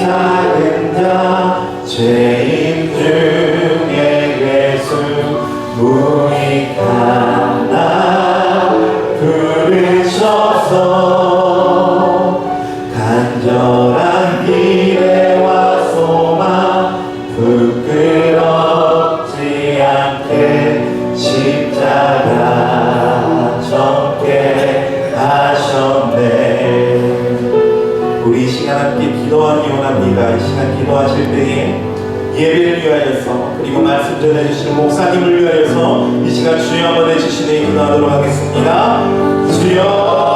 작은 자 죄인 중에 예수 무익하나 부르셔서 간절한 기대와 소망 부끄럽지 않게 십자가 졌게 하셨네. 우리 이 시간 함께 기도하기 원합니다. 이 시간 기도하실 때에 예배를 위하여서 그리고 말씀 전해주실 목사님을 위하여서 이 시간 주여 한번 해주시니 기도하도록 하겠습니다. 주여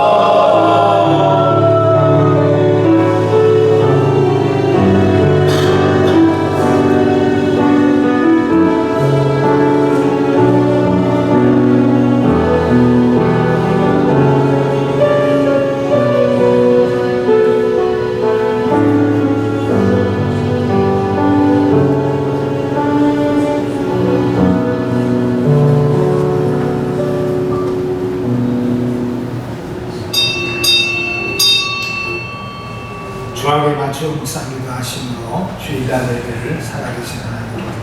중앙에 맞춰 묵상기도 하심으로 주일날 예배를 살아계신 하나님께 드립니다.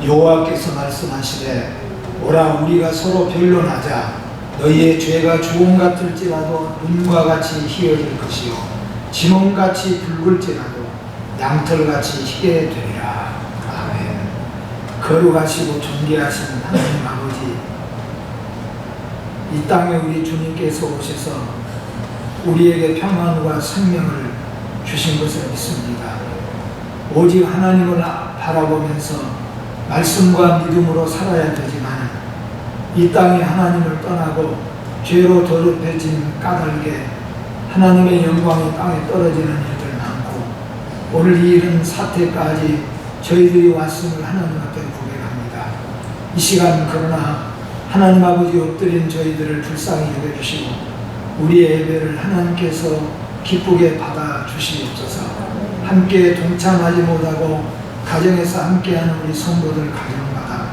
여호와께서 말씀하시되 오라 우리가 서로 변론하자. 너희의 죄가 주홍 같을지라도 눈과 같이 희어질 것이요 지몽같이 붉을지라도 양털같이 희게 되리라. 아멘. 거룩하시고 존귀하신 하나님 아버지, 이 땅에 우리 주님께서 오셔서 우리에게 평안과 생명을 주신 것을 믿습니다. 오직 하나님을 바라보면서 말씀과 믿음으로 살아야 되지만 이 땅에 하나님을 떠나고 죄로 더럽혀진 까닭에 하나님의 영광이 땅에 떨어지는 일들 많고 오늘 이 이런 사태까지 저희들이 왔음을 하나님 앞에 고백합니다. 이 시간 그러나 하나님 아버지 엎드린 저희들을 불쌍히 여겨주시고 우리의 예배를 하나님께서 기쁘게 받아주시옵소서. 함께 동참하지 못하고 가정에서 함께하는 우리 성도들 가정마다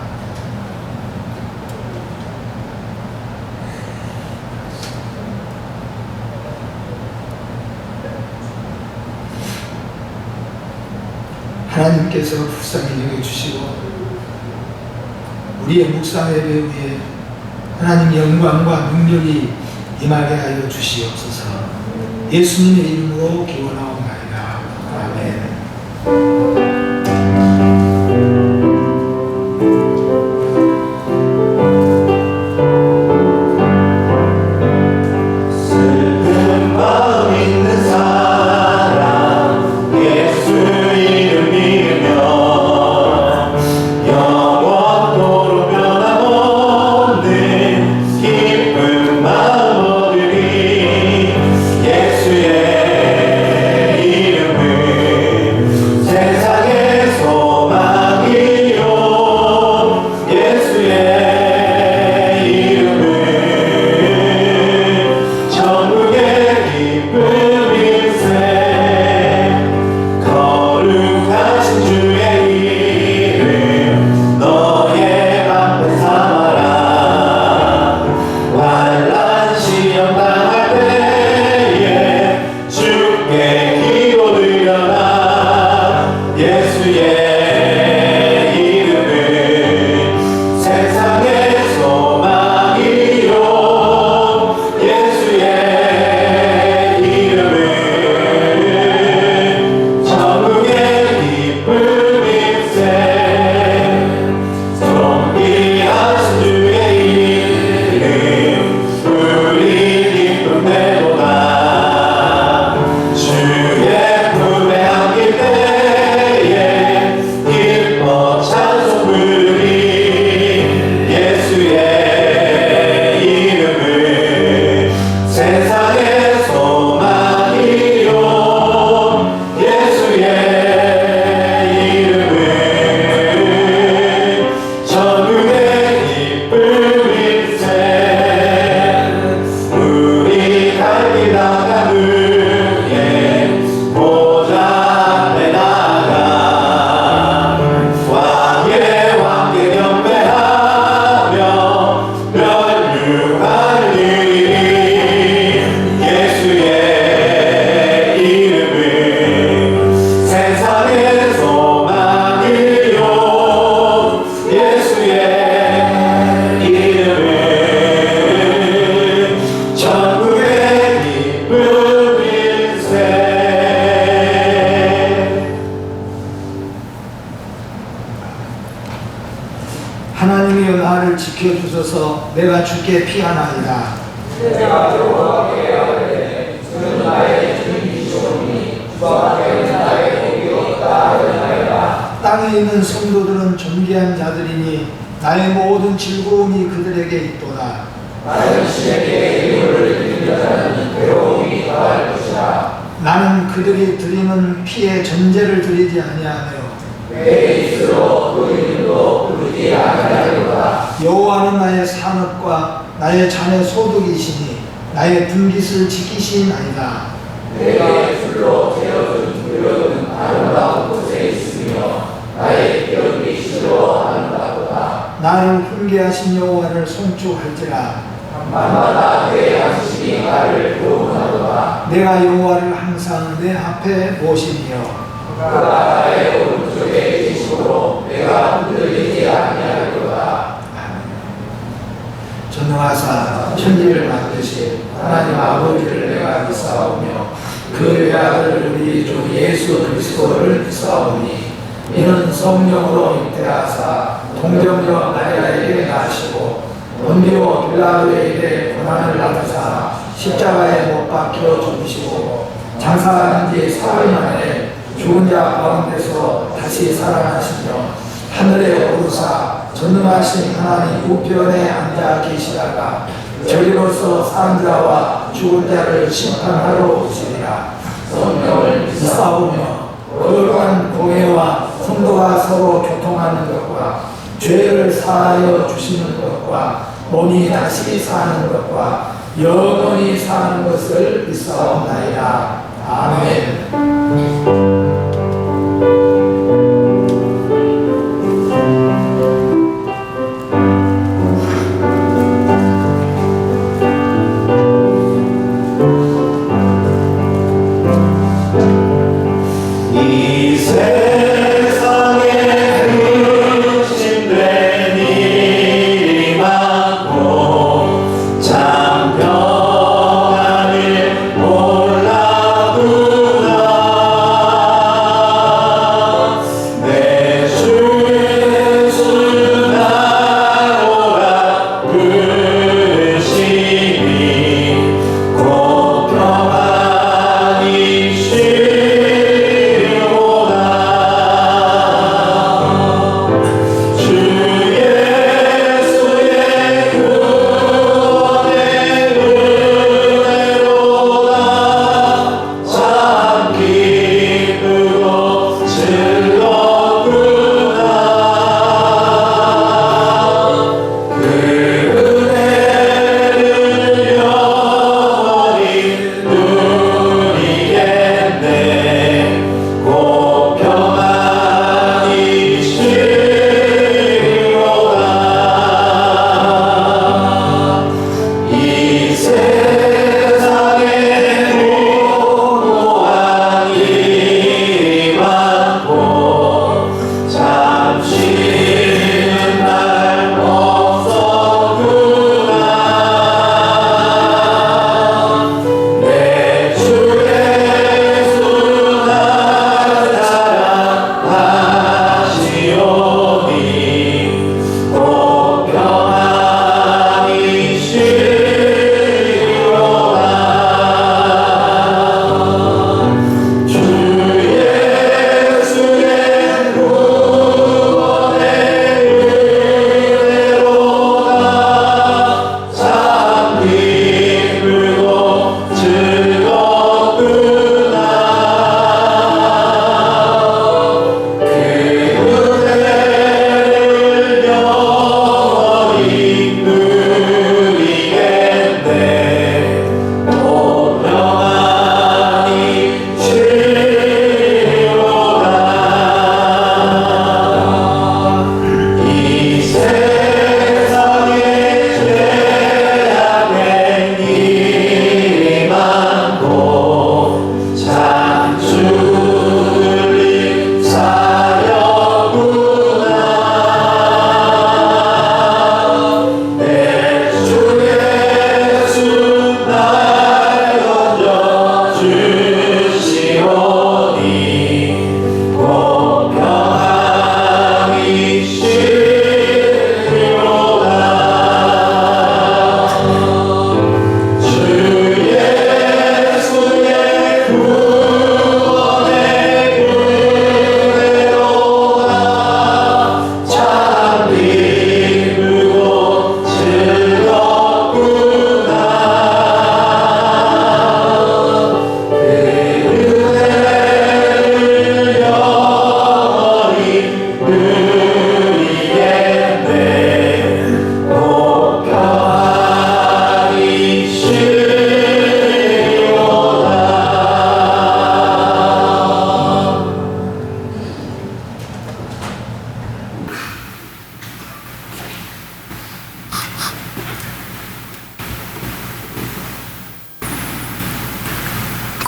하나님께서 불쌍히 여겨주시고 우리의 묵상 예배 위에 하나님 영광과 능력이 임하게 하여 주시옵소서. 예수님의 이름으로 기원하옵나이다. 아멘. 예수의 여호와여 나를 지켜주소서. 내가 주께 피하나이다. 내가 여호와께 아뢰되 주는 나의 주님이시오니 주 앞에 나의 복이 없다 하였나이다. 땅에 있는 성도들은 존귀한 자들이니 나의 모든 즐거움이 그들에게 있도다. 나는 신에게 이름을 드리는 자는 괴로움이 더할 것이다. 나는 그들이 드리는 피에 전제를 드리지 아니하며 내 입술로 그 이름도 부르지 아니하리로다. 여호와는 나의 산업과 나의 자녀 소득이시니 나의 분깃을 지키시나이다. 내가 입술로 채워준 그릇은 아름다운 곳에 있으며 나의 기억이 싫어하는다보다. 나를 훈계하신 여호와를 송축할지라. 밤마다 내 양식이 나를 도움하도다. 내가 여호와를 항상 내 앞에 모시며 그가 나의 오른쪽에 계시므로 내가 흔들리지 아니하리로다. 전능하사 천지를 만드신 하나님 아버지를 내가 믿사오며 그의 아들 우리 주 예수 그리스도를 믿사오니 이는 성령으로 잉태하사 동정녀 마리아에게 나시고 본디오 빌라도에게 고난을 받으사 십자가에 못 박혀 죽으시고 장사한 지 사흘 만에 죽은 자 가운데서 다시 살아나시며 하늘에 오르사 전능하신 하나님 우편에 앉아 계시다가 저리로서 사는 자와 죽은 자를 심판하러 오시리라. 성령을 믿사오며 거룩한 공회와 성도가 서로 교통하는 것과 죄를 사하여 주시는 것과 몸이 다시 사는 것과 영원히 사는 것을 믿사옵나이다. 아멘. 이 세상에 근심된 일이 많고 참 평안을 몰라두나 내 주 예수 나로라 부르시니 곧 평안이 쉬리로다.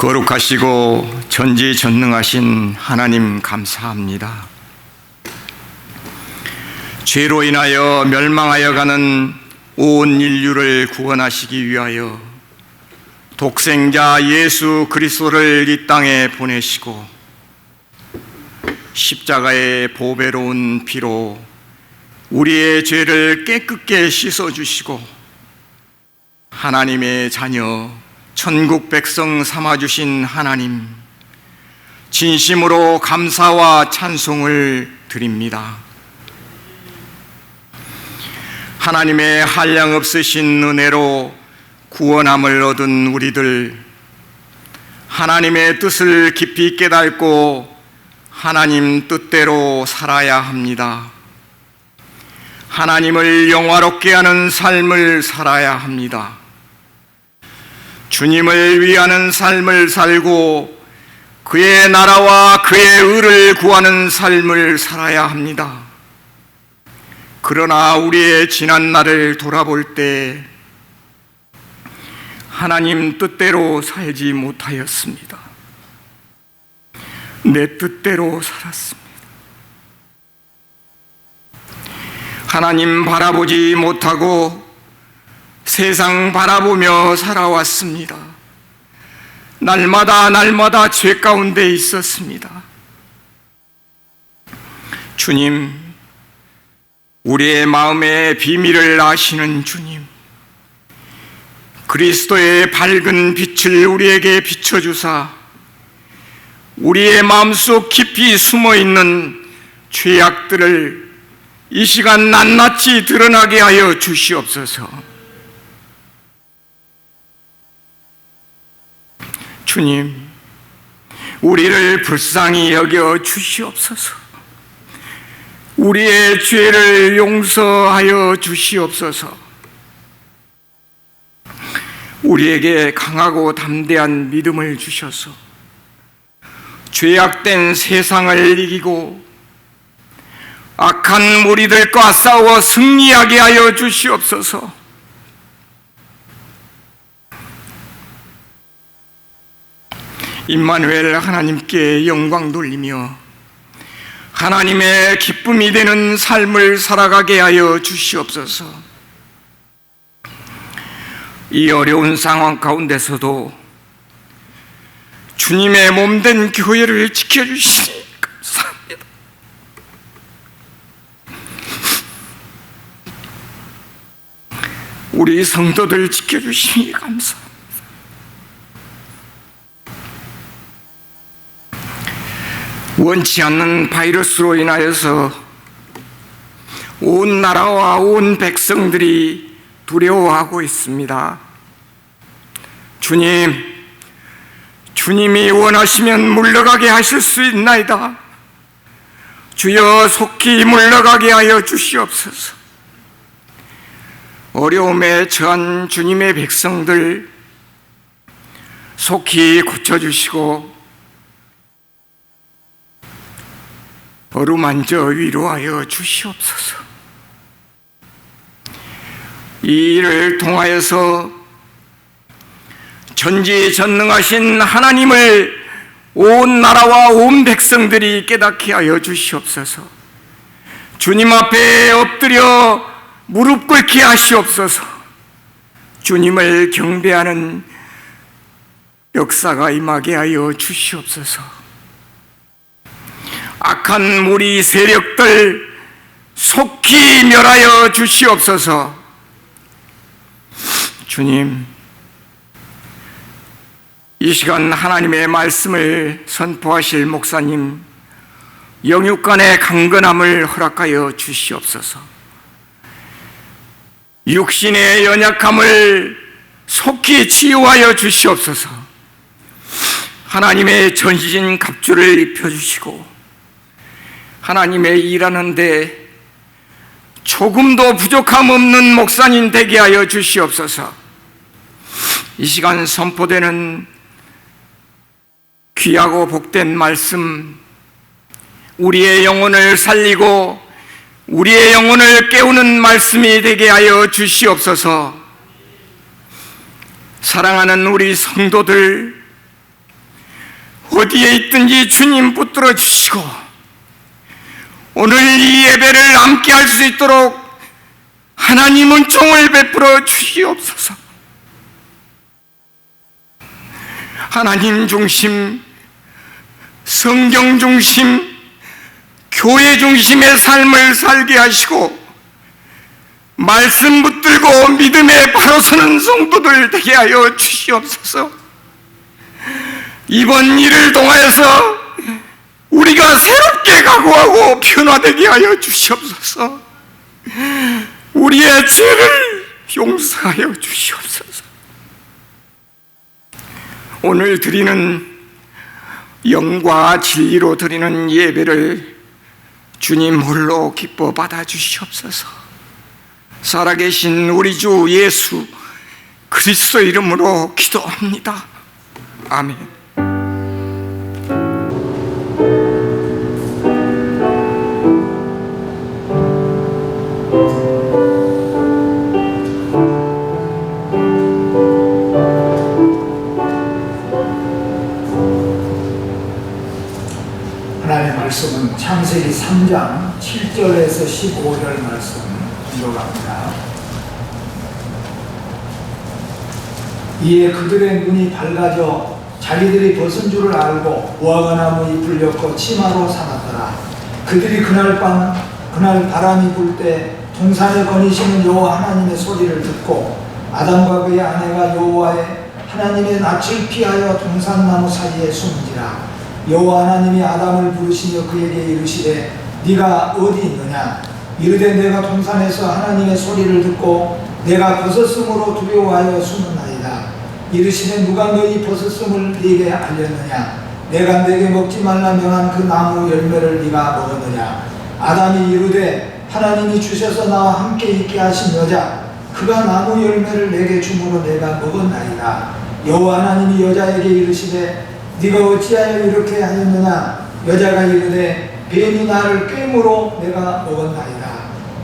거룩하시고 전지전능하신 하나님 감사합니다. 죄로 인하여 멸망하여 가는 온 인류를 구원하시기 위하여 독생자 예수 그리스도를 이 땅에 보내시고 십자가의 보배로운 피로 우리의 죄를 깨끗게 씻어주시고 하나님의 자녀 천국 백성 삼아주신 하나님, 진심으로 감사와 찬송을 드립니다. 하나님의 한량없으신 은혜로 구원함을 얻은 우리들, 하나님의 뜻을 깊이 깨닫고 하나님 뜻대로 살아야 합니다. 하나님을 영화롭게 하는 삶을 살아야 합니다. 주님을 위하는 삶을 살고 그의 나라와 그의 의를 구하는 삶을 살아야 합니다. 그러나 우리의 지난 날을 돌아볼 때 하나님 뜻대로 살지 못하였습니다. 내 뜻대로 살았습니다. 하나님 바라보지 못하고 세상 바라보며 살아왔습니다. 날마다 죄 가운데 있었습니다. 주님, 우리의 마음의 비밀을 아시는 주님, 그리스도의 밝은 빛을 우리에게 비춰주사 우리의 마음속 깊이 숨어있는 죄악들을 이 시간 낱낱이 드러나게 하여 주시옵소서. 주님, 우리를 불쌍히 여겨 주시옵소서. 우리의 죄를 용서하여 주시옵소서. 우리에게 강하고 담대한 믿음을 주셔서 죄악된 세상을 이기고 악한 무리들과 싸워 승리하게 하여 주시옵소서. 임마누엘 하나님께 영광 돌리며 하나님의 기쁨이 되는 삶을 살아가게 하여 주시옵소서. 이 어려운 상황 가운데서도 주님의 몸된 교회를 지켜주시니 감사합니다. 우리 성도들 지켜주시니 감사합니다. 원치 않는 바이러스로 인하여서 온 나라와 온 백성들이 두려워하고 있습니다. 주님이 원하시면 물러가게 하실 수 있나이다. 주여 속히 물러가게 하여 주시옵소서. 어려움에 처한 주님의 백성들 속히 고쳐주시고 어루만져 위로하여 주시옵소서. 이 일을 통하여서 전지전능하신 하나님을 온 나라와 온 백성들이 깨닫게 하여 주시옵소서. 주님 앞에 엎드려 무릎 꿇게 하시옵소서. 주님을 경배하는 역사가 임하게 하여 주시옵소서. 악한 무리 세력들 속히 멸하여 주시옵소서. 주님, 이 시간 하나님의 말씀을 선포하실 목사님 영육간의 강건함을 허락하여 주시옵소서. 육신의 연약함을 속히 치유하여 주시옵소서. 하나님의 전신 갑주를 입혀주시고 하나님의 일하는데 조금도 부족함 없는 목사님 되게 하여 주시옵소서. 이 시간 선포되는 귀하고 복된 말씀, 우리의 영혼을 살리고 우리의 영혼을 깨우는 말씀이 되게 하여 주시옵소서. 사랑하는 우리 성도들, 어디에 있든지 주님 붙들어 주시고 오늘 이 예배를 함께 할 수 있도록 하나님 은총을 베풀어 주시옵소서. 하나님 중심, 성경 중심, 교회 중심의 삶을 살게 하시고 말씀 붙들고 믿음에 바로 서는 성도들 되게 하여 주시옵소서. 이번 일을 통하여서 우리가 새롭게 각오하고 변화되게 하여 주시옵소서. 우리의 죄를 용서하여 주시옵소서. 오늘 드리는 영과 진리로 드리는 예배를 주님 홀로 기뻐 받아 주시옵소서. 살아계신 우리 주 예수 그리스도 이름으로 기도합니다. 아멘. 하나님의 말씀은 창세기 3장 7절에서 15절 말씀 들어갑니다. 이에 그들의 눈이 밝아져 자기들이 벗은 줄을 알고 무화과나무 잎을 엮어 치마로 삼았더라. 그들이 그날 바람이 불 때 동산에 거니시는 여호와 하나님의 소리를 듣고 아담과 그의 아내가 여호와의 하나님의 낯을 피하여 동산나무 사이에 숨은지라. 여호와 하나님이 아담을 부르시며 그에게 이르시되 네가 어디 있느냐. 이르되 내가 동산에서 하나님의 소리를 듣고 내가 벗었으므로 두려워하여 숨었나이다. 이르시되 누가 너희 벗었음을 네게 알렸느냐. 내가 네게 먹지 말라 명한 그 나무 열매를 네가 먹었느냐. 아담이 이르되 하나님이 주셔서 나와 함께 있게 하신 여자 그가 나무 열매를 내게 주므로 내가 먹었나이다. 여호와 하나님이 여자에게 이르시되 네가 어찌하여 이렇게 하였느냐. 여자가 이르되 뱀이 나를 꿰므로 내가 먹었나이다.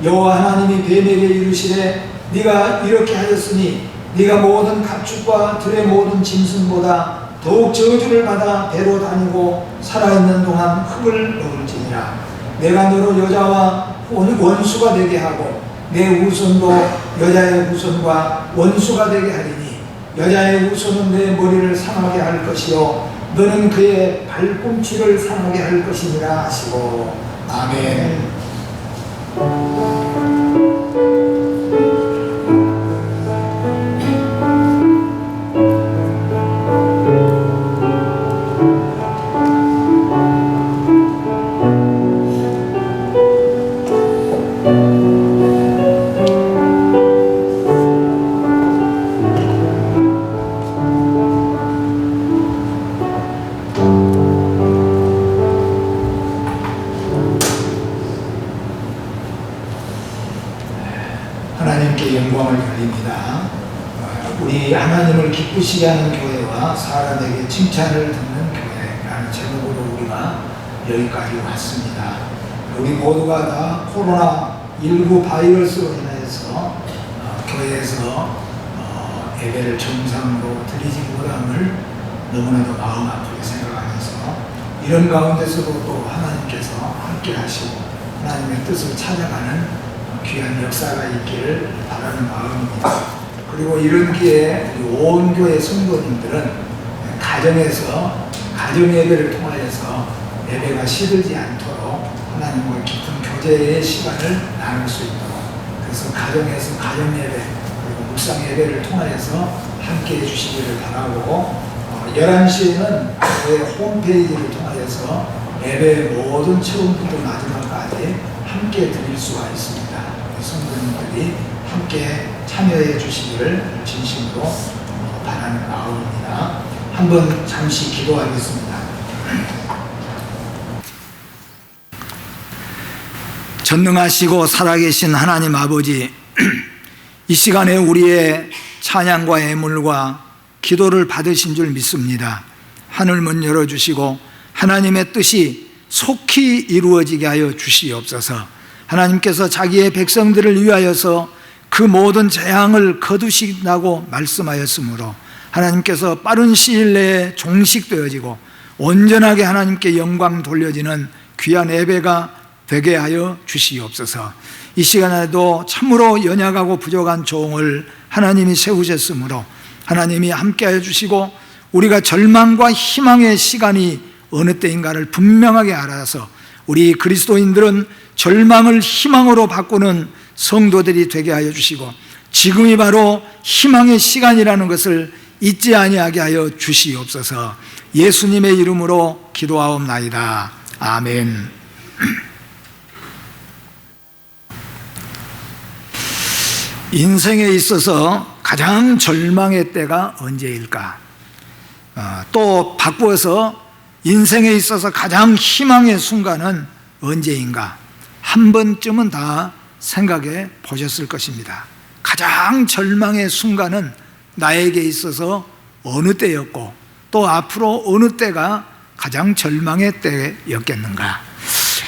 여호와 하나님이 뱀에게 이르시되 네가 이렇게 하였으니 네가 모든 가축과 들의 모든 짐승보다 더욱 저주를 받아 배로 다니고 살아있는 동안 흙을 먹을지니라. 내가 너로 여자와 원수가 되게 하고 내 후손도 여자의 후손과 원수가 되게 하리니 여자의 후손은 내 머리를 상하게 할 것이요 너는 그의 발꿈치를 상하게 할 것이니라 하시고. 아멘. 하나님께 영광을 돌립니다. 우리 하나님을 기쁘시게 하는 교회와 사람에게 칭찬을 듣는 교회라는 제목으로 우리가 여기까지 왔습니다. 우리 모두가 다 코로나19 바이러스로 인해서 교회에서 예배를 정상으로 드리지 못함을 너무나도 마음 아프게 생각하면서 이런 가운데서도 또 하나님께서 함께 하시고 하나님의 뜻을 찾아가는 귀한 역사가 있기를 바라는 마음입니다. 그리고 이런 기회에 온 교회 성도님들은 가정에서 가정 예배를 통하여서 예배가 시들지 않도록 하나님과 깊은 교제의 시간을 나눌 수 있도록, 그래서 가정에서 가정 예배 그리고 묵상 예배를 통하여서 함께 해주시기를 바라고 11시에는 교회 홈페이지를 통하여서 예배의 모든 처음부터 마지막까지 함께 드릴 수가 있습니다. 성도님들이 함께 참여해 주시기를 진심으로 바라는 마음입니다. 한번 잠시 기도하겠습니다. 전능하시고 살아계신 하나님 아버지, 이 시간에 우리의 찬양과 애물과 기도를 받으신 줄 믿습니다. 하늘문 열어주시고 하나님의 뜻이 속히 이루어지게 하여 주시옵소서. 하나님께서 자기의 백성들을 위하여서 그 모든 재앙을 거두신다고 말씀하였으므로 하나님께서 빠른 시일 내에 종식되어지고 온전하게 하나님께 영광 돌려지는 귀한 예배가 되게 하여 주시옵소서. 이 시간에도 참으로 연약하고 부족한 종을 하나님이 세우셨으므로 하나님이 함께하여 주시고 우리가 절망과 희망의 시간이 어느 때인가를 분명하게 알아서 우리 그리스도인들은 절망을 희망으로 바꾸는 성도들이 되게 하여 주시고 지금이 바로 희망의 시간이라는 것을 잊지 아니하게 하여 주시옵소서. 예수님의 이름으로 기도하옵나이다. 아멘. 인생에 있어서 가장 절망의 때가 언제일까? 또 바꾸어서 인생에 있어서 가장 희망의 순간은 언제인가? 한 번쯤은 다 생각해 보셨을 것입니다. 가장 절망의 순간은 나에게 있어서 어느 때였고 또 앞으로 어느 때가 가장 절망의 때였겠는가?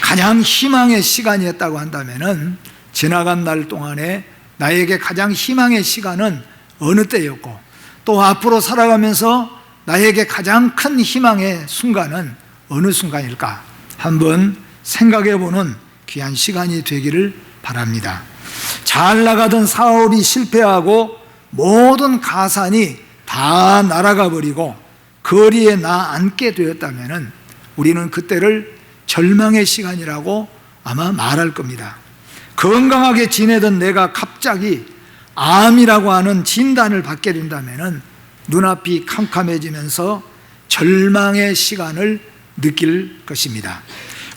가장 희망의 시간이었다고 한다면은 지나간 날 동안에 나에게 가장 희망의 시간은 어느 때였고 또 앞으로 살아가면서 나에게 가장 큰 희망의 순간은 어느 순간일까? 한번 생각해보는 귀한 시간이 되기를 바랍니다. 잘 나가던 사업이 실패하고 모든 가산이 다 날아가 버리고 거리에 나 앉게 되었다면 우리는 그때를 절망의 시간이라고 아마 말할 겁니다. 건강하게 지내던 내가 갑자기 암이라고 하는 진단을 받게 된다면 눈앞이 캄캄해지면서 절망의 시간을 느낄 것입니다.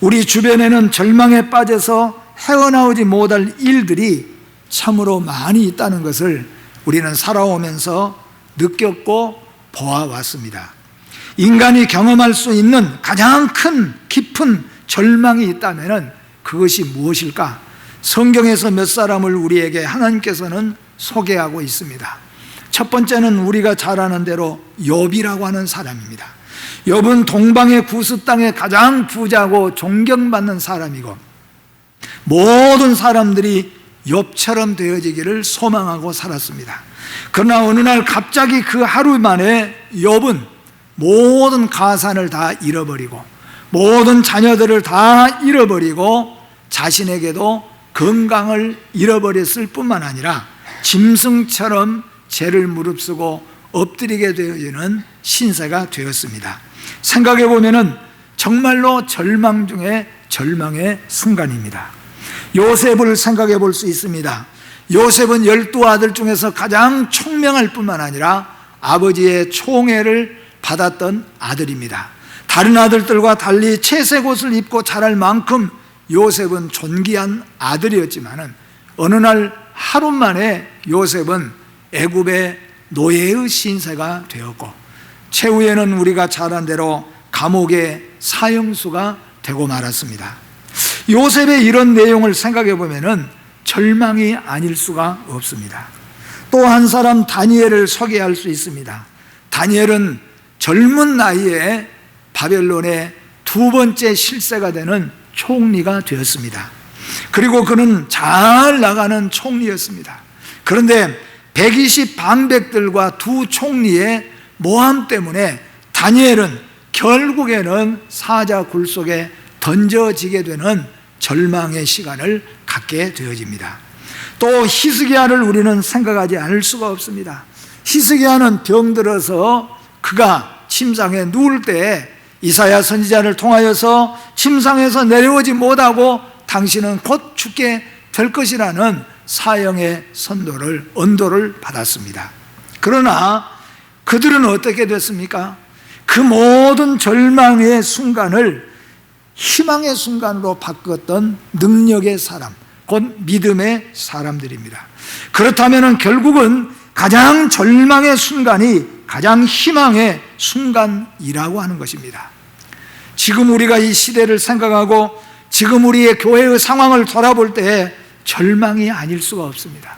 우리 주변에는 절망에 빠져서 헤어나오지 못할 일들이 참으로 많이 있다는 것을 우리는 살아오면서 느꼈고 보아왔습니다. 인간이 경험할 수 있는 가장 큰 깊은 절망이 있다면 그것이 무엇일까? 성경에서 몇 사람을 우리에게 하나님께서는 소개하고 있습니다. 첫 번째는 우리가 잘 아는 대로 욥이라고 하는 사람입니다. 욥은 동방의 구스 땅의 가장 부자고 존경받는 사람이고 모든 사람들이 욥처럼 되어지기를 소망하고 살았습니다. 그러나 어느 날 갑자기 그 하루 만에 욥은 모든 가산을 다 잃어버리고 모든 자녀들을 다 잃어버리고 자신에게도 건강을 잃어버렸을 뿐만 아니라 짐승처럼 죄를 무릅쓰고 엎드리게 되어지는 신세가 되었습니다. 생각해 보면은 정말로 절망 중에 절망의 순간입니다. 요셉을 생각해 볼 수 있습니다. 요셉은 12아들 중에서 가장 총명할 뿐만 아니라 아버지의 총애를 받았던 아들입니다. 다른 아들들과 달리 채색 옷을 입고 자랄 만큼 요셉은 존귀한 아들이었지만 어느 날 하루 만에 요셉은 애굽의 노예의 신세가 되었고 최후에는 우리가 잘 안 대로 감옥의 사형수가 되고 말았습니다. 요셉의 이런 내용을 생각해 보면은 절망이 아닐 수가 없습니다. 또 한 사람 다니엘을 소개할 수 있습니다. 다니엘은 젊은 나이에 바벨론의 두 번째 실세가 되는 총리가 되었습니다. 그리고 그는 잘 나가는 총리였습니다. 그런데 120 방백들과 두 총리의 모함 때문에 다니엘은 결국에는 사자 굴 속에 던져지게 되는 절망의 시간을 갖게 되어집니다. 또 히스기야를 우리는 생각하지 않을 수가 없습니다. 히스기야는 병들어서 그가 침상에 누울 때 이사야 선지자를 통하여서 침상에서 내려오지 못하고 당신은 곧 죽게 될 것이라는 사형의 언도를 받았습니다. 그러나 그들은 어떻게 됐습니까? 그 모든 절망의 순간을 희망의 순간으로 바꿨던 능력의 사람, 곧 믿음의 사람들입니다. 그렇다면 결국은 가장 절망의 순간이 가장 희망의 순간이라고 하는 것입니다. 지금 우리가 이 시대를 생각하고 지금 우리의 교회의 상황을 돌아볼 때 절망이 아닐 수가 없습니다.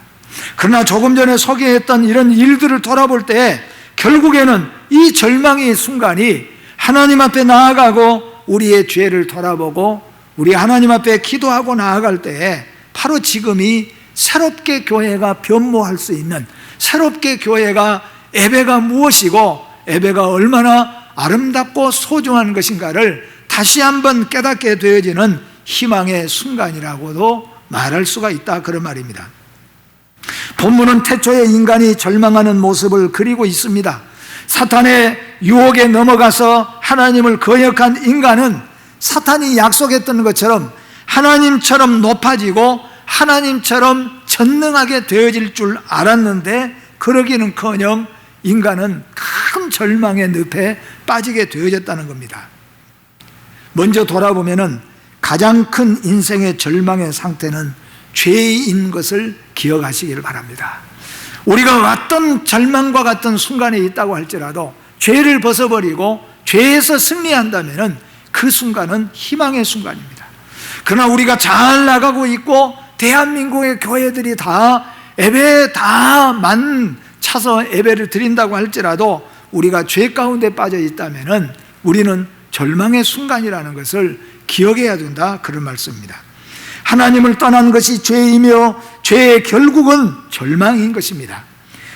그러나 조금 전에 소개했던 이런 일들을 돌아볼 때 결국에는 이 절망의 순간이 하나님 앞에 나아가고 우리의 죄를 돌아보고 우리 하나님 앞에 기도하고 나아갈 때 바로 지금이 새롭게 교회가 변모할 수 있는, 새롭게 교회가 예배가 무엇이고 예배가 얼마나 아름답고 소중한 것인가를 다시 한번 깨닫게 되어지는 희망의 순간이라고도 말할 수가 있다, 그런 말입니다. 본문은 태초에 인간이 절망하는 모습을 그리고 있습니다. 사탄의 유혹에 넘어가서 하나님을 거역한 인간은 사탄이 약속했던 것처럼 하나님처럼 높아지고 하나님처럼 전능하게 되어질 줄 알았는데 그러기는커녕 인간은 큰 절망의 늪에 빠지게 되어졌다는 겁니다. 먼저 돌아보면은 가장 큰 인생의 절망의 상태는 죄인 것을 기억하시기를 바랍니다. 우리가 어떤 절망과 같은 순간에 있다고 할지라도 죄를 벗어버리고 죄에서 승리한다면 그 순간은 희망의 순간입니다. 그러나 우리가 잘 나가고 있고 대한민국의 교회들이 다 예배에 다만 차서 예배를 드린다고 할지라도 우리가 죄 가운데 빠져 있다면 우리는 절망의 순간이라는 것을 기억해야 된다, 그런 말씀입니다. 하나님을 떠난 것이 죄이며 죄의 결국은 절망인 것입니다.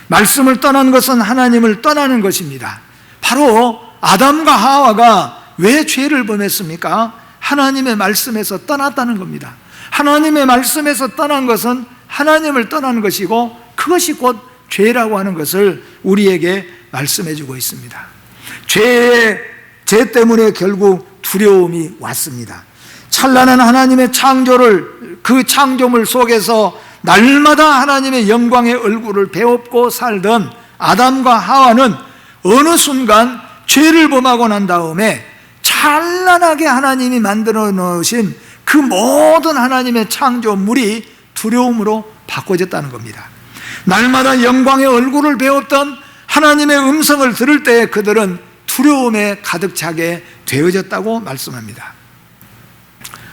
말씀을 떠난 것은 하나님을 떠나는 것입니다. 바로 아담과 하와가 왜 죄를 범했습니까? 하나님의 말씀에서 떠났다는 겁니다. 하나님의 말씀에서 떠난 것은 하나님을 떠나는 것이고 그것이 곧 죄라고 하는 것을 우리에게 말씀해 주고 있습니다. 죄 때문에 결국 두려움이 왔습니다. 찬란한 하나님의 그 창조물 속에서 날마다 하나님의 영광의 얼굴을 배웁고 살던 아담과 하와는 어느 순간 죄를 범하고 난 다음에 찬란하게 하나님이 만들어 놓으신 그 모든 하나님의 창조물이 두려움으로 바꿔졌다는 겁니다. 날마다 영광의 얼굴을 배웠던 하나님의 음성을 들을 때 그들은 두려움에 가득 차게 되어졌다고 말씀합니다.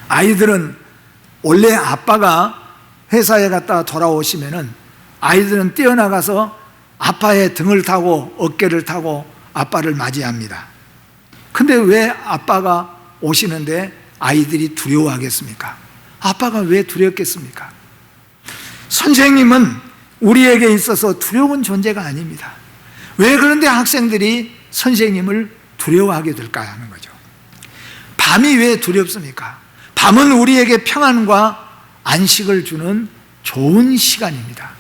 아이들은 원래 아빠가 회사에 갔다 돌아오시면은 아이들은 뛰어나가서 아빠의 등을 타고 어깨를 타고 아빠를 맞이합니다. 근데 왜 아빠가 오시는데 아이들이 두려워하겠습니까? 아빠가 왜 두렵겠습니까? 선생님은 우리에게 있어서 두려운 존재가 아닙니다. 왜 그런데 학생들이 선생님을 두려워하게 될까 하는 거죠. 밤이 왜 두렵습니까? 밤은 우리에게 평안과 안식을 주는 좋은 시간입니다.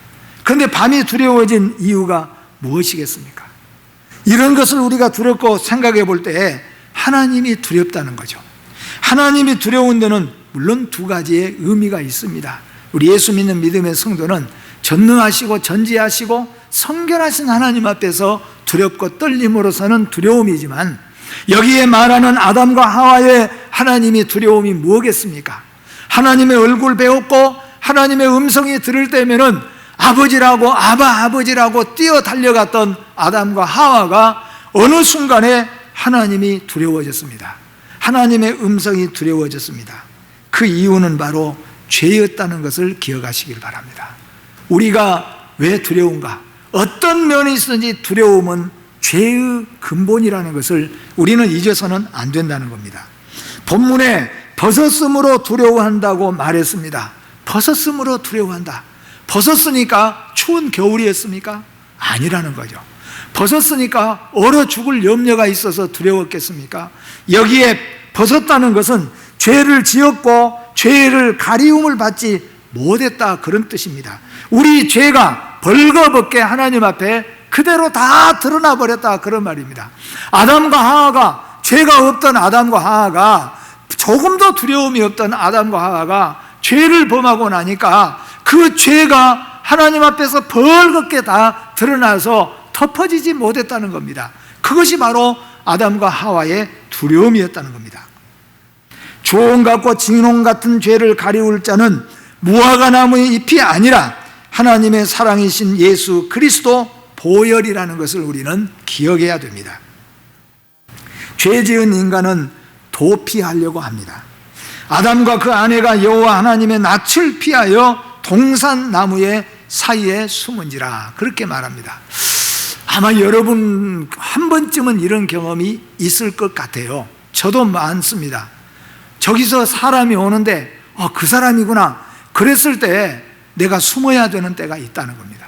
그런데 밤이 두려워진 이유가 무엇이겠습니까? 이런 것을 우리가 두렵고 생각해 볼 때 하나님이 두렵다는 거죠. 하나님이 두려운 데는 물론 두 가지의 의미가 있습니다. 우리 예수 믿는 믿음의 성도는 전능하시고 전지하시고 성결하신 하나님 앞에서 두렵고 떨림으로서는 두려움이지만 여기에 말하는 아담과 하와의 하나님이 두려움이 뭐겠습니까? 하나님의 얼굴 배웠고 하나님의 음성이 들을 때면은 아버지라고 아버지라고 뛰어 달려갔던 아담과 하와가 어느 순간에 하나님이 두려워졌습니다. 하나님의 음성이 두려워졌습니다. 그 이유는 바로 죄였다는 것을 기억하시길 바랍니다. 우리가 왜 두려운가? 어떤 면이 있든지 두려움은 죄의 근본이라는 것을 우리는 잊어서는 안 된다는 겁니다. 본문에 벗었으므로 두려워한다고 말했습니다. 벗었으므로 두려워한다. 벗었으니까 추운 겨울이었습니까? 아니라는 거죠. 벗었으니까 얼어 죽을 염려가 있어서 두려웠겠습니까? 여기에 벗었다는 것은 죄를 지었고 죄를 가리움을 받지 못했다, 그런 뜻입니다. 우리 죄가 벌거벗게 하나님 앞에 그대로 다 드러나 버렸다, 그런 말입니다. 아담과 하와가, 죄가 없던 아담과 하와가, 조금도 두려움이 없던 아담과 하와가 죄를 범하고 나니까 그 죄가 하나님 앞에서 벌겋게 다 드러나서 덮어지지 못했다는 겁니다. 그것이 바로 아담과 하와의 두려움이었다는 겁니다. 주홍 같고 진홍 같은 죄를 가리울 자는 무화과 나무의 잎이 아니라 하나님의 사랑이신 예수 그리스도 보혈이라는 것을 우리는 기억해야 됩니다. 죄 지은 인간은 도피하려고 합니다. 아담과 그 아내가 여호와 하나님의 낯을 피하여 동산나무의 사이에 숨은지라, 그렇게 말합니다. 아마 여러분 한 번쯤은 이런 경험이 있을 것 같아요. 저도 많습니다. 저기서 사람이 오는데 그 사람이구나, 그랬을 때 내가 숨어야 되는 때가 있다는 겁니다.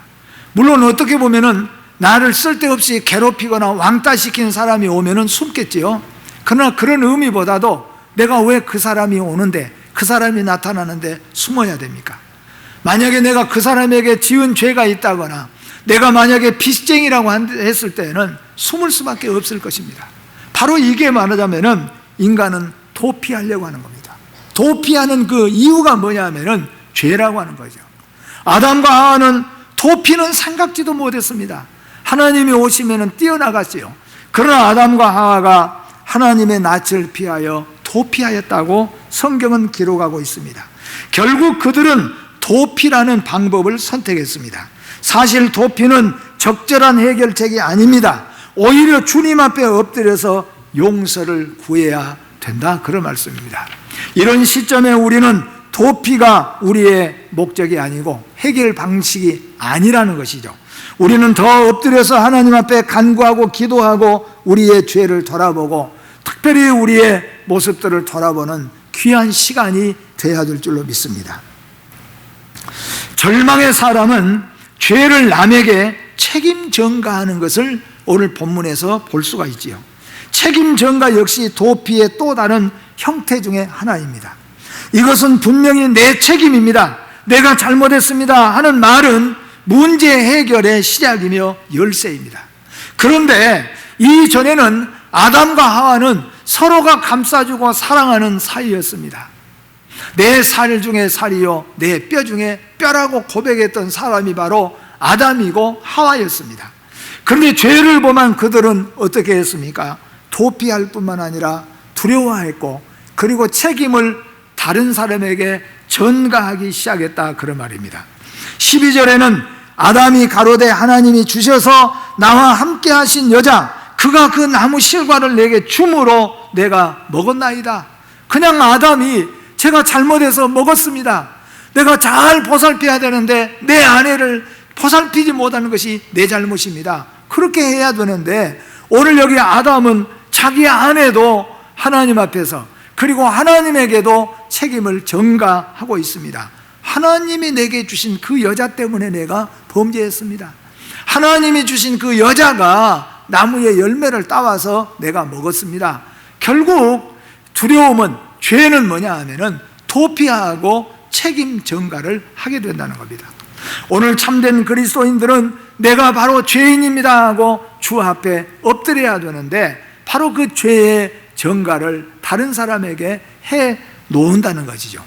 물론 어떻게 보면은 나를 쓸데없이 괴롭히거나 왕따시키는 사람이 오면은 숨겠지요. 그러나 그런 의미보다도 내가 왜 그 사람이 오는데, 그 사람이 나타나는데 숨어야 됩니까? 만약에 내가 그 사람에게 지은 죄가 있다거나 내가 만약에 빚쟁이라고 했을 때는 숨을 수밖에 없을 것입니다. 바로 이게 말하자면은 인간은 도피하려고 하는 겁니다. 도피하는 그 이유가 뭐냐면은 죄라고 하는 거죠. 아담과 하와는 도피는 생각지도 못했습니다. 하나님이 오시면은 뛰어나갔지요. 그러나 아담과 하와가 하나님의 낯을 피하여 도피하였다고 성경은 기록하고 있습니다. 결국 그들은 도피라는 방법을 선택했습니다. 사실 도피는 적절한 해결책이 아닙니다. 오히려 주님 앞에 엎드려서 용서를 구해야 된다, 그런 말씀입니다. 이런 시점에 우리는 도피가 우리의 목적이 아니고 해결 방식이 아니라는 것이죠. 우리는 더 엎드려서 하나님 앞에 간구하고 기도하고 우리의 죄를 돌아보고 특별히 우리의 모습들을 돌아보는 귀한 시간이 되어야 될 줄로 믿습니다. 절망의 사람은 죄를 남에게 책임 전가하는 것을 오늘 본문에서 볼 수가 있지요. 책임 전가 역시 도피의 또 다른 형태 중에 하나입니다. 이것은 분명히 내 책임입니다, 내가 잘못했습니다 하는 말은 문제 해결의 시작이며 열쇠입니다. 그런데 이전에는 아담과 하와는 서로가 감싸주고 사랑하는 사이였습니다. 내 살 중에 살이요 내 뼈 중에 뼈라고 고백했던 사람이 바로 아담이고 하와였습니다. 그런데 죄를 범한 그들은 어떻게 했습니까? 도피할 뿐만 아니라 두려워했고 그리고 책임을 다른 사람에게 전가하기 시작했다, 그런 말입니다. 12절에는 아담이 가로되 하나님이 주셔서 나와 함께 하신 여자 그가 그 나무 실과를 내게 줌으로 내가 먹었나이다. 그냥 아담이 제가 잘못해서 먹었습니다, 내가 잘 보살펴야 되는데 내 아내를 보살피지 못하는 것이 내 잘못입니다, 그렇게 해야 되는데 오늘 여기 아담은 자기 아내도 하나님 앞에서 그리고 하나님에게도 책임을 전가하고 있습니다. 하나님이 내게 주신 그 여자 때문에 내가 범죄했습니다. 하나님이 주신 그 여자가 나무의 열매를 따와서 내가 먹었습니다. 결국 두려움은, 죄는 뭐냐 하면은 도피하고 책임 전가를 하게 된다는 겁니다. 오늘 참된 그리스도인들은 내가 바로 죄인입니다 하고 주 앞에 엎드려야 되는데 바로 그 죄의 전가를 다른 사람에게 해 놓는다는 것이죠.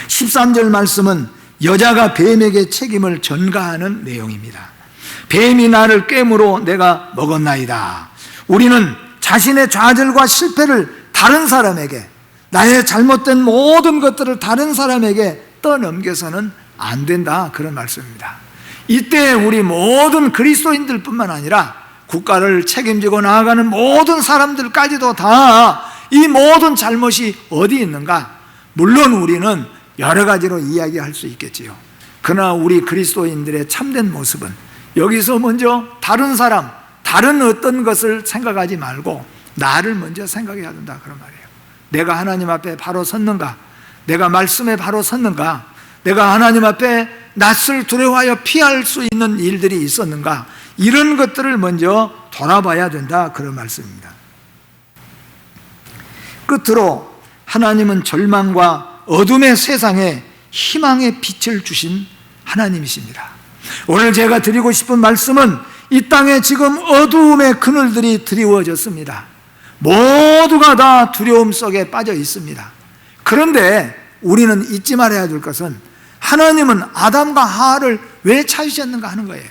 13절 말씀은 여자가 뱀에게 책임을 전가하는 내용입니다. 뱀이 나를 깨물어 내가 먹었나이다. 우리는 자신의 좌절과 실패를 다른 사람에게, 나의 잘못된 모든 것들을 다른 사람에게 떠넘겨서는 안 된다, 그런 말씀입니다. 이때 우리 모든 그리스도인들 뿐만 아니라 국가를 책임지고 나아가는 모든 사람들까지도 다 이 모든 잘못이 어디 있는가? 물론 우리는 여러 가지로 이야기할 수 있겠지요. 그러나 우리 그리스도인들의 참된 모습은 여기서 먼저 다른 사람, 다른 어떤 것을 생각하지 말고 나를 먼저 생각해야 된다, 그런 말이에요. 내가 하나님 앞에 바로 섰는가? 내가 말씀에 바로 섰는가? 내가 하나님 앞에 낯을 두려워하여 피할 수 있는 일들이 있었는가? 이런 것들을 먼저 돌아봐야 된다, 그런 말씀입니다. 끝으로 하나님은 절망과 어둠의 세상에 희망의 빛을 주신 하나님이십니다. 오늘 제가 드리고 싶은 말씀은 이 땅에 지금 어두움의 그늘들이 드리워졌습니다. 모두가 다 두려움 속에 빠져 있습니다. 그런데 우리는 잊지 말아야 될 것은 하나님은 아담과 하와를 왜 찾으셨는가 하는 거예요.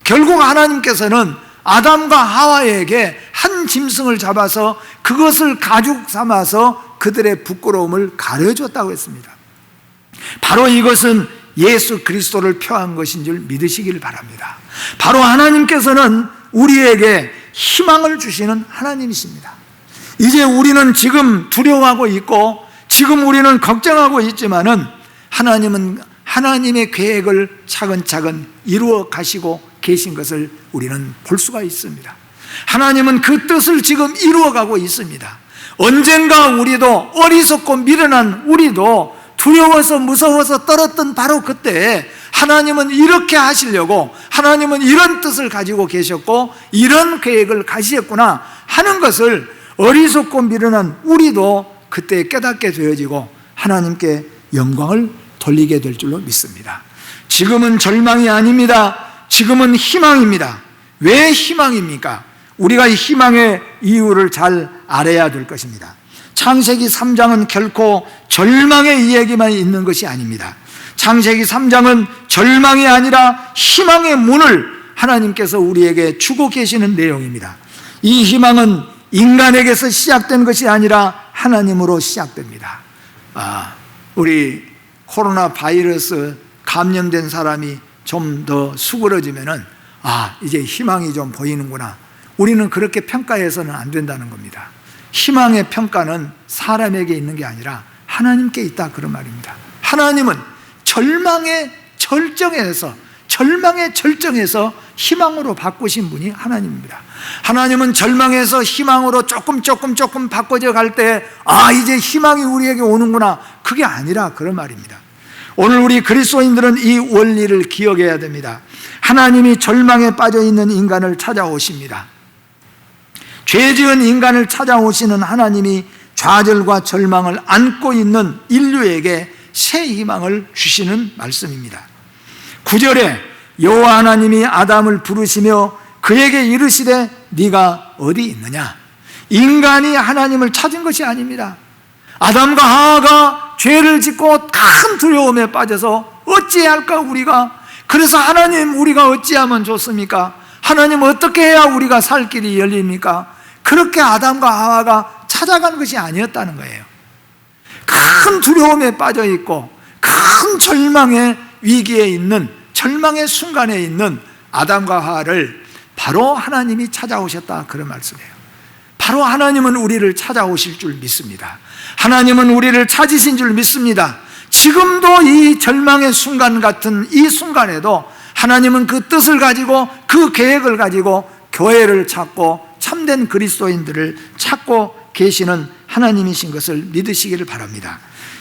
결국 하나님께서는 아담과 하와에게 한 짐승을 잡아서 그것을 가죽 삼아서 그들의 부끄러움을 가려줬다고 했습니다. 바로 이것은 예수 그리스도를 표한 것인 줄 믿으시길 바랍니다. 바로 하나님께서는 우리에게 희망을 주시는 하나님이십니다. 이제 우리는 지금 두려워하고 있고 지금 우리는 걱정하고 있지만은 하나님은 하나님의 계획을 차근차근 이루어 가시고 계신 것을 우리는 볼 수가 있습니다. 하나님은 그 뜻을 지금 이루어 가고 있습니다. 언젠가 우리도 어리석고 미련한 우리도 두려워서 무서워서 떨었던 바로 그때 하나님은 이렇게 하시려고, 하나님은 이런 뜻을 가지고 계셨고 이런 계획을 가지셨구나 하는 것을 어리석고 미련한 우리도 그때 깨닫게 되어지고 하나님께 영광을 돌리게 될 줄로 믿습니다. 지금은 절망이 아닙니다. 지금은 희망입니다. 왜 희망입니까? 우리가 이 희망의 이유를 잘 알아야 될 것입니다. 창세기 3장은 결코 절망의 이야기만 있는 것이 아닙니다. 창세기 3장은 절망이 아니라 희망의 문을 하나님께서 우리에게 주고 계시는 내용입니다. 이 희망은 인간에게서 시작된 것이 아니라 하나님으로 시작됩니다. 우리 코로나 바이러스 감염된 사람이 좀 더 수그러지면은 이제 희망이 좀 보이는구나. 우리는 그렇게 평가해서는 안 된다는 겁니다. 희망의 평가는 사람에게 있는 게 아니라 하나님께 있다, 그런 말입니다. 하나님은 절망의 절정에서 희망으로 바꾸신 분이 하나님입니다. 하나님은 절망에서 희망으로 조금 바꿔져 갈 때 이제 희망이 우리에게 오는구나, 그게 아니라 그런 말입니다. 오늘 우리 그리스도인들은 이 원리를 기억해야 됩니다. 하나님이 절망에 빠져 있는 인간을 찾아오십니다. 죄 지은 인간을 찾아오시는 하나님이 좌절과 절망을 안고 있는 인류에게 새 희망을 주시는 말씀입니다. 9절에 여호와 하나님이 아담을 부르시며 그에게 이르시되 네가 어디 있느냐. 인간이 하나님을 찾은 것이 아닙니다. 아담과 하와가 죄를 짓고 큰 두려움에 빠져서 어찌할까 우리가. 그래서 하나님, 우리가 어찌하면 좋습니까? 하나님, 어떻게 해야 우리가 살 길이 열립니까? 그렇게 아담과 하와가 찾아간 것이 아니었다는 거예요. 큰 두려움에 빠져 있고 큰 절망의 위기에 있는, 절망의 순간에 있는 아담과 하와를 바로 하나님이 찾아오셨다, 그런 말씀이에요. 바로 하나님은 우리를 찾아오실 줄 믿습니다. 하나님은 우리를 찾으신 줄 믿습니다. 지금도 이 절망의 순간 같은 이 순간에도 하나님은 그 뜻을 가지고, 그 계획을 가지고 교회를 찾고 참된 그리스도인들을 찾고 계시는 하나님이신 것을 믿으시기를 바랍니다.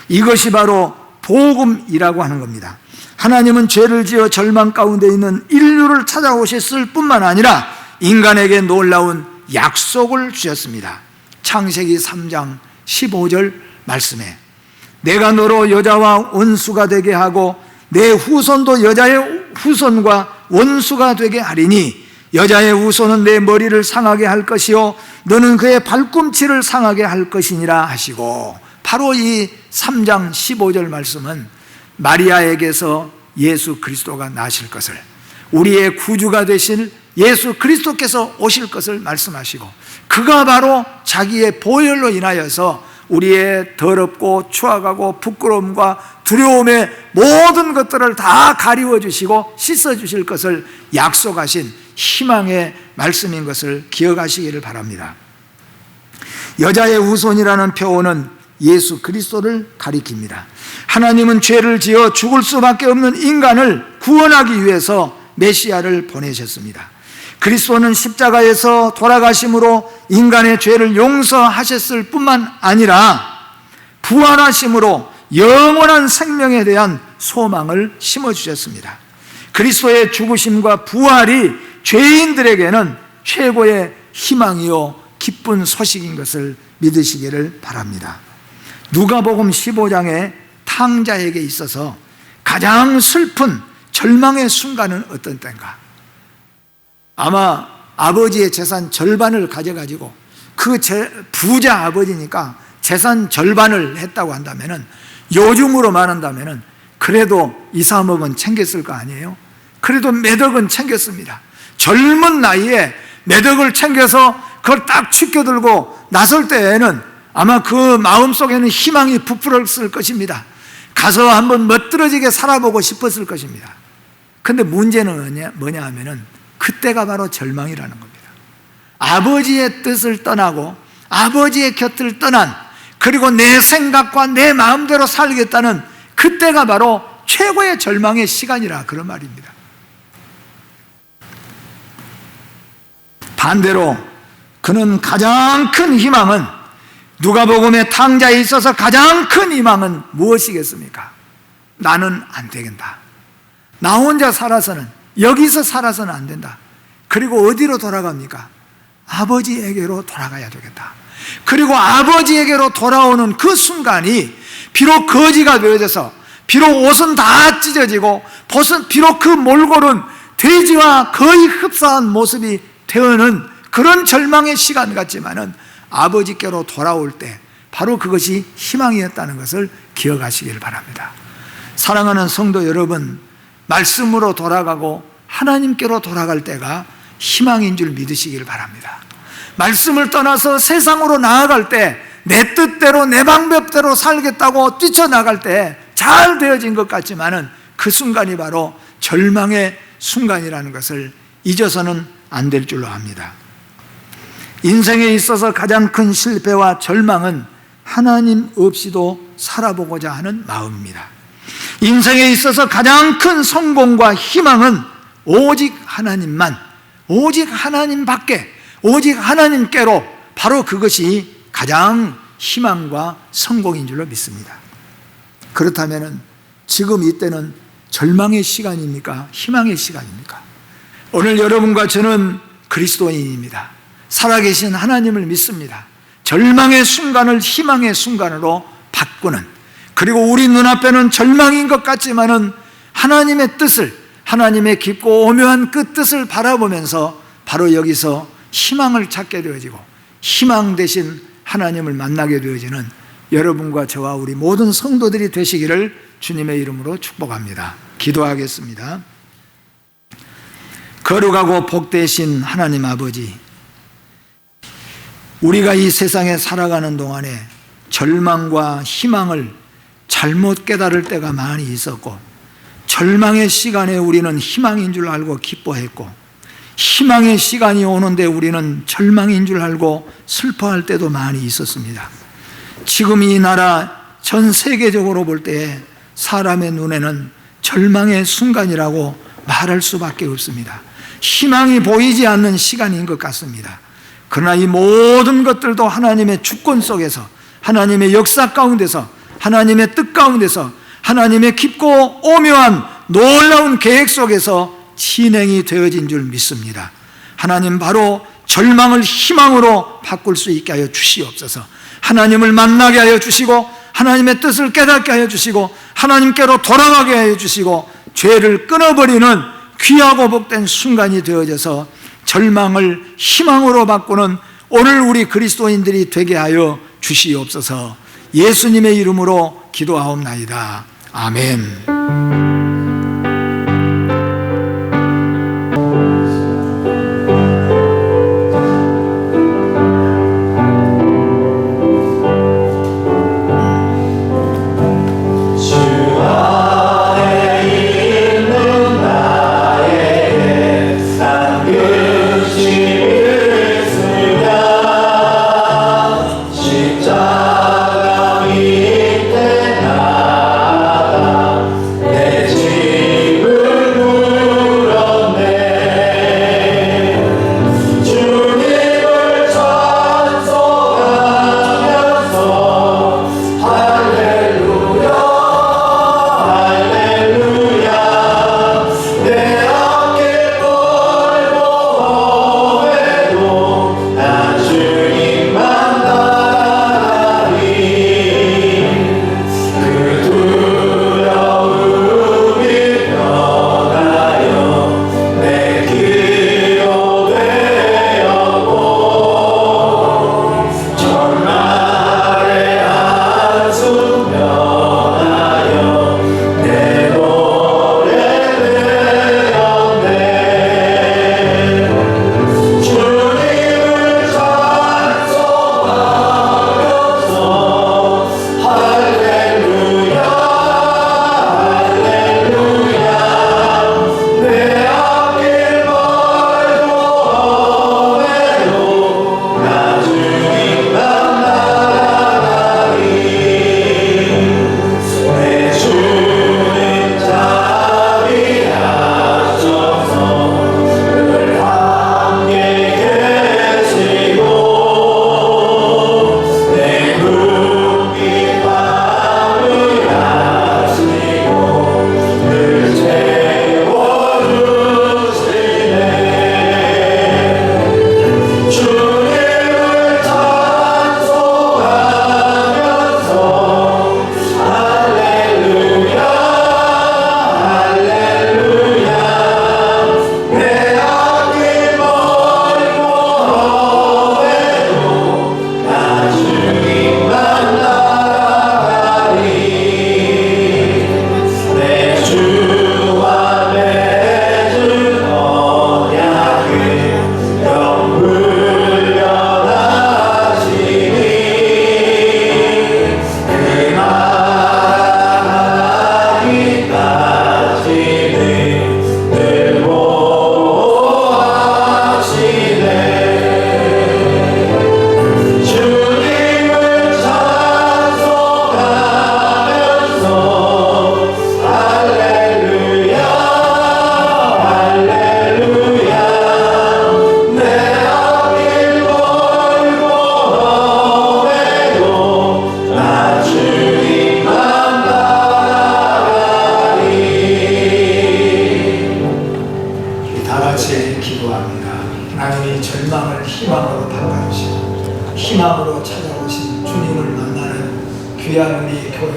이것이 바로 복음이라고 하는 겁니다. 하나님은 죄를 지어 절망 가운데 있는 인류를 찾아오셨을 뿐만 아니라 인간에게 놀라운 약속을 주셨습니다. 창세기 3장 15절 말씀에 내가 너로 여자와 원수가 되게 하고 내 후손도 여자의 후손과 원수가 되게 하리니 여자의 후손은 내 머리를 상하게 할 것이요 너는 그의 발꿈치를 상하게 할 것이니라 하시고, 바로 이 3장 15절 말씀은 마리아에게서 예수 그리스도가 나실 것을, 우리의 구주가 되실 예수 그리스도께서 오실 것을 말씀하시고, 그가 바로 자기의 보혈로 인하여서 우리의 더럽고 추악하고 부끄러움과 두려움의 모든 것들을 다 가리워 주시고 씻어 주실 것을 약속하신 희망의 말씀인 것을 기억하시기를 바랍니다. 여자의 후손이라는 표현은 예수 그리스도를 가리킵니다. 하나님은 죄를 지어 죽을 수밖에 없는 인간을 구원하기 위해서 메시아를 보내셨습니다. 그리스도는 십자가에서 돌아가심으로 인간의 죄를 용서하셨을 뿐만 아니라 부활하심으로 영원한 생명에 대한 소망을 심어주셨습니다. 그리스도의 죽으심과 부활이 죄인들에게는 최고의 희망이요 기쁜 소식인 것을 믿으시기를 바랍니다. 누가복음 15장의 탕자에게 있어서 가장 슬픈 절망의 순간은 어떤 때인가? 아마 아버지의 재산 절반을 가져가지고, 그 부자 아버지니까 재산 절반을 했다고 한다면은, 요즘으로 말한다면은 그래도 2, 3억은 챙겼을 거 아니에요? 그래도 몇 억은 챙겼습니다. 젊은 나이에 몇 억을 챙겨서 그걸 딱 지켜들고 나설 때에는 아마 그 마음속에는 희망이 부풀었을 것입니다. 가서 한번 멋들어지게 살아보고 싶었을 것입니다. 근데 문제는 뭐냐 하면은 그때가 바로 절망이라는 겁니다. 아버지의 뜻을 떠나고 아버지의 곁을 떠난, 그리고 내 생각과 내 마음대로 살겠다는 그때가 바로 최고의 절망의 시간이라, 그런 말입니다. 반대로 그는 가장 큰 희망은 누가복음의 탕자에 있어서 가장 큰 희망은 무엇이겠습니까? 나는 안 되겠다. 나 혼자 살아서는, 여기서 살아서는 안 된다. 그리고 어디로 돌아갑니까? 아버지에게로 돌아가야 되겠다. 그리고 아버지에게로 돌아오는 그 순간이 비록 거지가 되어져서, 비록 옷은 다 찢어지고 비록 그 몰골은 돼지와 거의 흡사한 모습이 되어는 그런 절망의 시간 같지만은 아버지께로 돌아올 때 바로 그것이 희망이었다는 것을 기억하시길 바랍니다. 사랑하는 성도 여러분, 말씀으로 돌아가고 하나님께로 돌아갈 때가 희망인 줄 믿으시길 바랍니다. 말씀을 떠나서 세상으로 나아갈 때 내 뜻대로 내 방법대로 살겠다고 뛰쳐나갈 때 잘 되어진 것 같지만은 그 순간이 바로 절망의 순간이라는 것을 잊어서는 안 될 줄로 압니다. 인생에 있어서 가장 큰 실패와 절망은 하나님 없이도 살아보고자 하는 마음입니다. 인생에 있어서 가장 큰 성공과 희망은 오직 하나님만, 오직 하나님밖에, 오직 하나님께로, 바로 그것이 가장 희망과 성공인 줄로 믿습니다. 그렇다면 지금 이때는 절망의 시간입니까? 희망의 시간입니까? 오늘 여러분과 저는 그리스도인입니다. 살아계신 하나님을 믿습니다. 절망의 순간을 희망의 순간으로 바꾸는, 그리고 우리 눈앞에는 절망인 것 같지만은 하나님의 뜻을, 하나님의 깊고 오묘한 그 뜻을 바라보면서 바로 여기서 희망을 찾게 되어지고 희망 대신 하나님을 만나게 되어지는 여러분과 저와 우리 모든 성도들이 되시기를 주님의 이름으로 축복합니다. 기도하겠습니다. 거룩하고 복되신 하나님 아버지, 우리가 이 세상에 살아가는 동안에 절망과 희망을 잘못 깨달을 때가 많이 있었고, 절망의 시간에 우리는 희망인 줄 알고 기뻐했고, 희망의 시간이 오는데 우리는 절망인 줄 알고 슬퍼할 때도 많이 있었습니다. 지금 이 나라 전 세계적으로 볼 때 사람의 눈에는 절망의 순간이라고 말할 수밖에 없습니다. 희망이 보이지 않는 시간인 것 같습니다. 그러나 이 모든 것들도 하나님의 주권 속에서, 하나님의 역사 가운데서, 하나님의 뜻 가운데서, 하나님의 깊고 오묘한 놀라운 계획 속에서 진행이 되어진 줄 믿습니다. 하나님, 바로 절망을 희망으로 바꿀 수 있게 하여 주시옵소서. 하나님을 만나게 하여 주시고, 하나님의 뜻을 깨닫게 하여 주시고, 하나님께로 돌아가게 하여 주시고, 죄를 끊어버리는 귀하고 복된 순간이 되어져서 절망을 희망으로 바꾸는 오늘 우리 그리스도인들이 되게 하여 주시옵소서. 예수님의 이름으로 기도하옵나이다. 아멘. 십자가 밑에 나가 내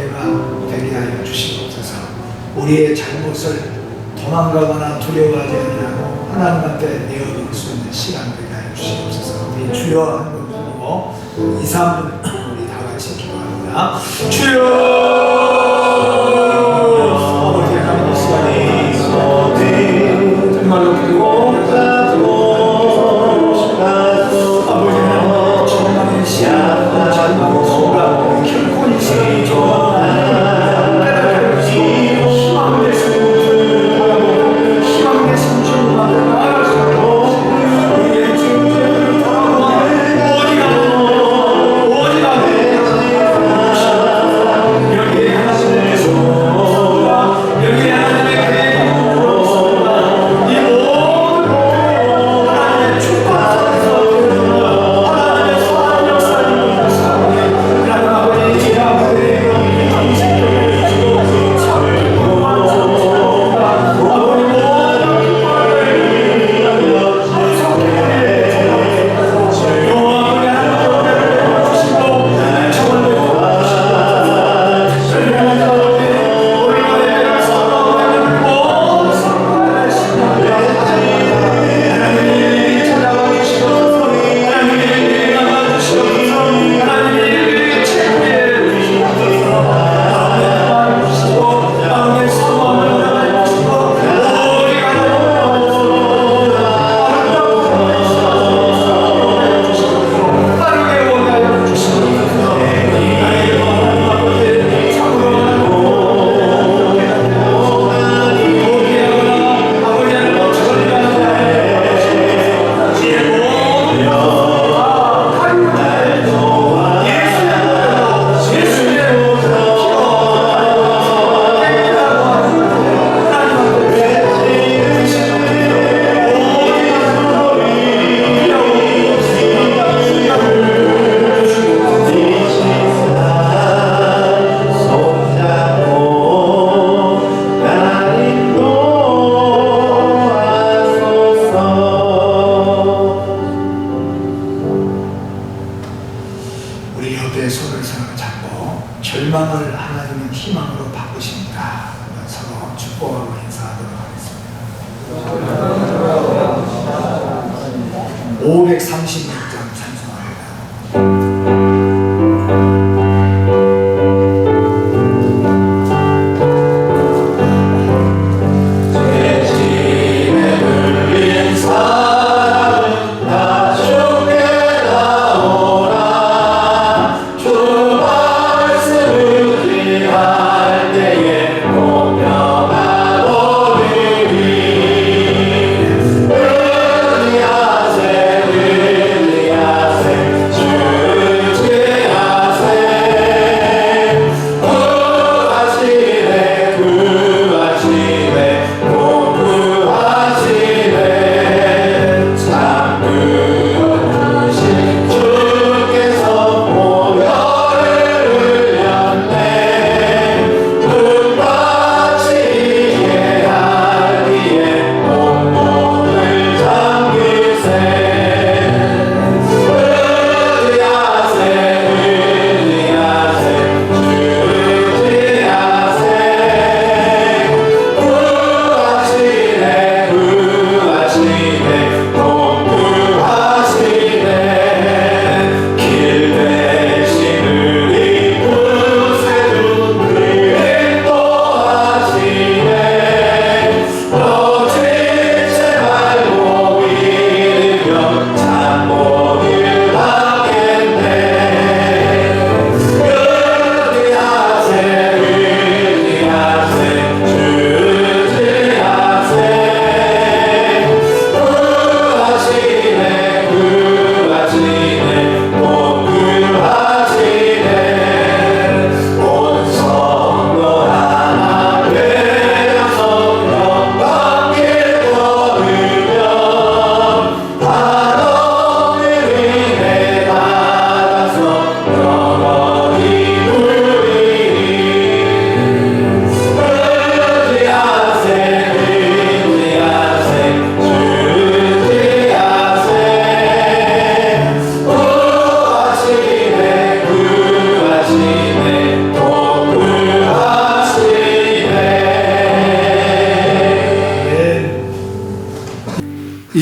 은혜가 되게 하여 주시옵소서. 우리의 잘못을 도망가거나 두려워하지 아니하고 하나님 앞에 내어놓을 수 있는 시간 되게 하여 주시옵소서. 우리 주여 한번 부르고 2, 3분 우리 다 같이 기도합니다. 주여 아버지 하나님 이 시간에 정말로 그리고 아버지 하나님 정말의 시간 잘못하고 소라 결코 이 시간이 절망을 하나님의 희망으로 바꾸십니다. 서로 축복하고 인사하도록 하겠습니다. 536장 찬송합니다. 은혜하세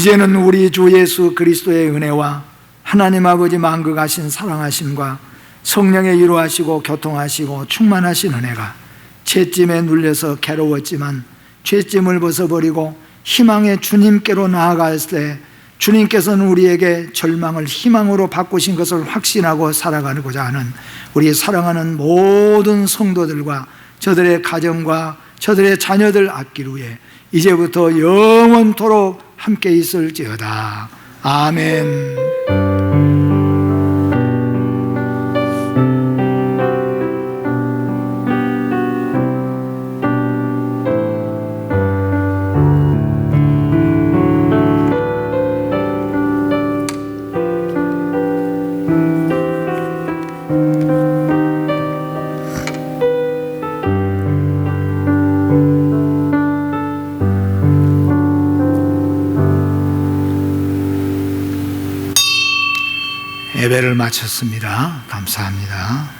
이제는 우리 주 예수 그리스도의 은혜와 하나님 아버지 만극하신 사랑하심과 성령의 위로하시고 교통하시고 충만하신 은혜가 죄짐에 눌려서 괴로웠지만 죄짐을 벗어버리고 희망의 주님께로 나아갈 때 주님께서는 우리에게 절망을 희망으로 바꾸신 것을 확신하고 살아가고자 하는 우리 사랑하는 모든 성도들과 저들의 가정과 저들의 자녀들 앞길 위해 이제부터 영원토록 함께 있을지어다. 아멘. 예배를 마쳤습니다. 감사합니다.